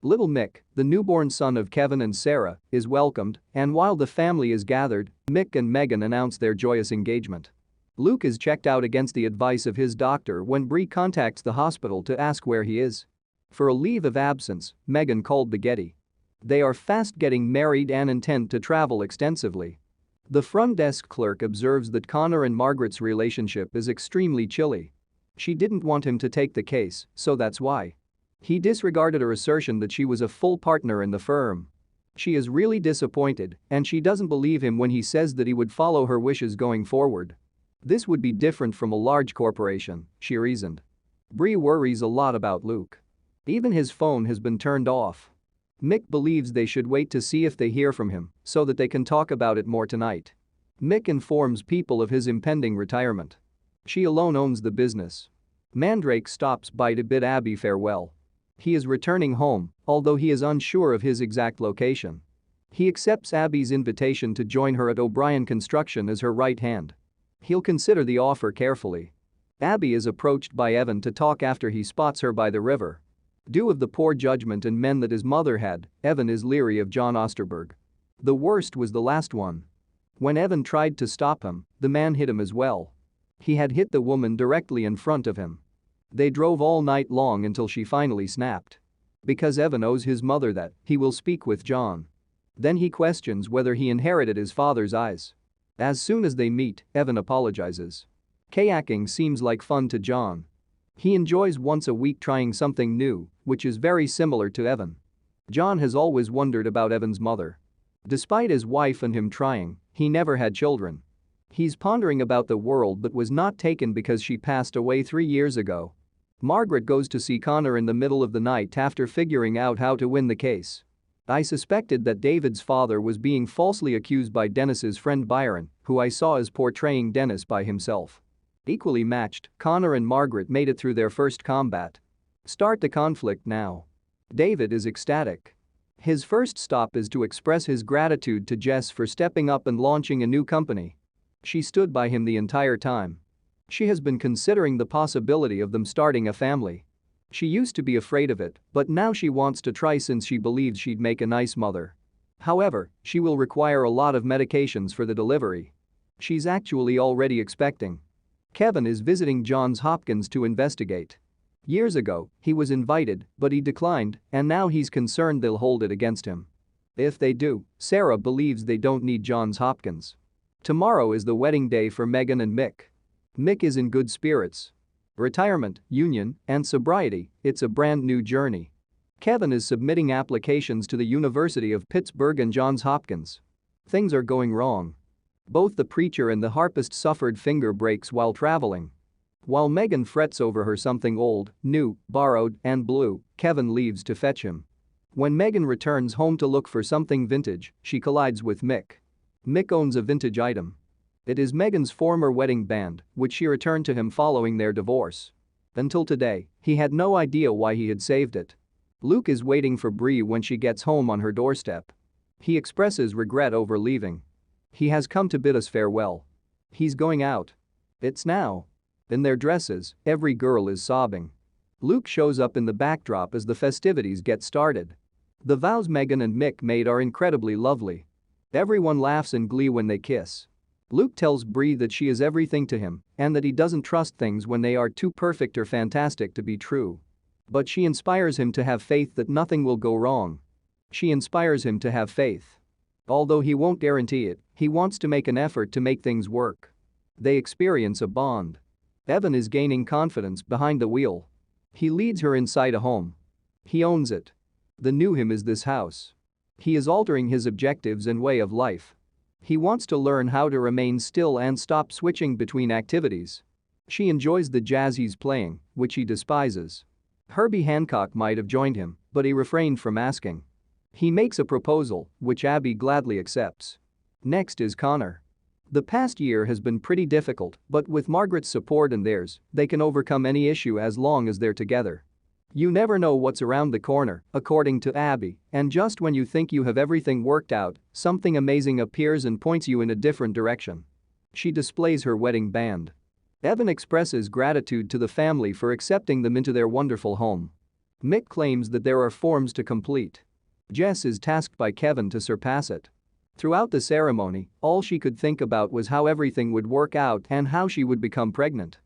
Little Mick, the newborn son of Kevin and Sarah, is welcomed, and while the family is gathered, Mick and Megan announce their joyous engagement. Luke is checked out against the advice of his doctor when Bree contacts the hospital to ask where he is. For a leave of absence, Megan called the Getty. They are fast getting married and intend to travel extensively. The front desk clerk observes that Connor and Margaret's relationship is extremely chilly. She didn't want him to take the case, so that's why. He disregarded her assertion that she was a full partner in the firm. She is really disappointed, and she doesn't believe him when he says that he would follow her wishes going forward. This would be different from a large corporation, she reasoned. Bree worries a lot about Luke. Even his phone has been turned off. Mick believes they should wait to see if they hear from him so that they can talk about it more tonight. Mick informs people of his impending retirement. She alone owns the business. Mandrake stops by to bid Abby farewell. He is returning home, although he is unsure of his exact location. He accepts Abby's invitation to join her at O'Brien Construction as her right hand. He'll consider the offer carefully. Abby is approached by Evan to talk after he spots her by the river. Due of the poor judgment and men that his mother had, Evan is leery of John Osterberg. The worst was the last one. When Evan tried to stop him, the man hit him as well. He had hit the woman directly in front of him. They drove all night long until she finally snapped. Because Evan owes his mother that, he will speak with John. Then he questions whether he inherited his father's eyes. As soon as they meet, Evan apologizes. Kayaking seems like fun to John. He enjoys once a week trying something new, which is very similar to Evan. John has always wondered about Evan's mother. Despite his wife and him trying, he never had children. He's pondering about the world but was not taken because she passed away 3 years ago. Margaret goes to see Connor in the middle of the night after figuring out how to win the case. I suspected that David's father was being falsely accused by Dennis's friend Byron, who I saw as portraying Dennis by himself. Equally matched, Connor and Margaret made it through their first combat. Start the conflict now. David is ecstatic. His first stop is to express his gratitude to Jess for stepping up and launching a new company. She stood by him the entire time. She has been considering the possibility of them starting a family. She used to be afraid of it, but now she wants to try since she believes she'd make a nice mother. However, she will require a lot of medications for the delivery. She's actually already expecting. Kevin is visiting Johns Hopkins to investigate. Years ago, he was invited, but he declined, and now he's concerned they'll hold it against him. If they do, Sarah believes they don't need Johns Hopkins. Tomorrow is the wedding day for Megan and Mick. Mick is in good spirits. Retirement, union, and sobriety, it's a brand new journey. Kevin is submitting applications to the University of Pittsburgh and Johns Hopkins. Things are going wrong. Both the preacher and the harpist suffered finger breaks while traveling. While Megan frets over her something old, new, borrowed, and blue, Kevin leaves to fetch him. When Megan returns home to look for something vintage, she collides with Mick. Mick owns a vintage item. It is Megan's former wedding band, which she returned to him following their divorce. Until today, he had no idea why he had saved it. Luke is waiting for Bree when she gets home on her doorstep. He expresses regret over leaving. He has come to bid us farewell. He's going out. It's now. In their dresses, every girl is sobbing. Luke shows up in the backdrop as the festivities get started. The vows Megan and Mick made are incredibly lovely. Everyone laughs in glee when they kiss. Luke tells Bree that she is everything to him and that he doesn't trust things when they are too perfect or fantastic to be true. But she inspires him to have faith that nothing will go wrong. She inspires him to have faith. Although he won't guarantee it, he wants to make an effort to make things work. They experience a bond. Evan is gaining confidence behind the wheel. He leads her inside a home. He owns it. The new him is this house. He is altering his objectives and way of life. He wants to learn how to remain still and stop switching between activities. She enjoys the jazz he's playing, which he despises. Herbie Hancock might have joined him, but he refrained from asking. He makes a proposal, which Abby gladly accepts. Next is Connor. The past year has been pretty difficult, but with Margaret's support and theirs, they can overcome any issue as long as they're together. You never know what's around the corner, according to Abby, and just when you think you have everything worked out, something amazing appears and points you in a different direction. She displays her wedding band. Evan expresses gratitude to the family for accepting them into their wonderful home. Mick claims that there are forms to complete. Jess is tasked by Kevin to surpass it. Throughout the ceremony, all she could think about was how everything would work out and how she would become pregnant.